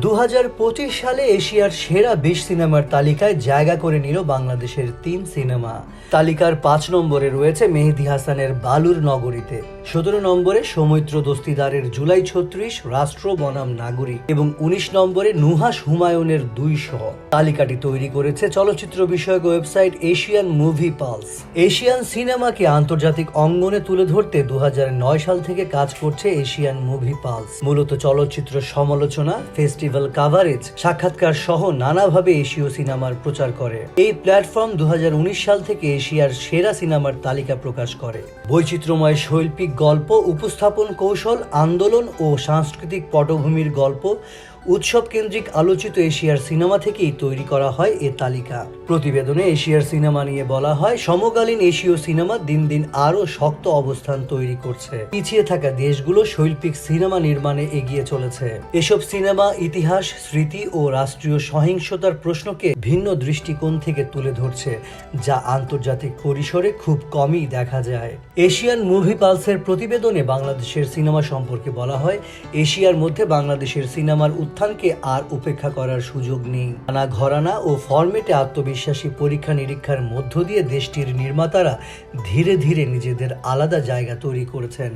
2025 সালে এশিয়ার সেরা 20 সিনেমার তালিকায় জায়গা করে নিল বাংলাদেশের 3 সিনেমা। তালিকার 5 নম্বরে রয়েছে মেহেদী হাসানের বালুর নগরীতে, 17 নম্বরে সৌমিত্র দস্তিদারের জুলাই 36 রাষ্ট্র বনাম নাগরিক এবং 19 নম্বরে নুহাস হুমায়ুনের 200। তালিকাটি তৈরি করেছে চলচ্চিত্র বিষয়ক website Asian movie pulse. Asian সিনেমাকে আন্তর্জাতিক অঙ্গনে তুলে ধরতে 2009 সাল থেকে কাজ করছে এশিয়ান মুভি পালস। মূলত চলচ্চিত্র সমালোচনা, ফেস্টিভ্যাল কাভারেজ, সাক্ষাৎকার সহ নানাভাবে এশীয় সিনেমার প্রচার করে। এই প্ল্যাটফর্ম 2019 সাল থেকে এশিয়ার সেরা সিনেমার তালিকা প্রকাশ করে। বৈচিত্র্যময় শৈল্পিক গল্প, উপস্থাপন কৌশল, আন্দোলন ও সাংস্কৃতিক পটভূমির গল্প, উৎসব কেন্দ্রিক আলোচিত এশিয়ার সিনেমা থেকেই তৈরি করা হয় এ তালিকা। প্রতিবেদনে এশিয়ার সিনেমা নিয়ে বলা হয়, সমকালীন এশীয় সিনেমা দিন দিন আরও শক্ত অবস্থান তৈরি করছে। পিছিয়ে থাকা দেশগুলো শৈল্পিক সিনেমা নির্মাণে এগিয়ে চলেছে। এসব সিনেমা ইতিহাস, স্মৃতি ও রাষ্ট্রীয় সহিংসতার প্রশ্নকে ভিন্ন দৃষ্টিকোণ থেকে তুলে ধরছে, যা আন্তর্জাতিক পরিসরে খুব কমই দেখা যায়। এশিয়ান মুভি পালসের প্রতিবেদনে বাংলাদেশের সিনেমা সম্পর্কে বলা হয়, এশিয়ার মধ্যে বাংলাদেশের সিনেমার উত্থানকে আর উপেক্ষা করার সুযোগ নেই। নানা ঘরানা ও ফরম্যাটে আত্মবিশ্বাসী পরীক্ষা নিরীক্ষার মধ্য দিয়ে দেশটির নির্মাতারা ধীরে ধীরে নিজেদের আলাদা জায়গা তৈরি করেছেন।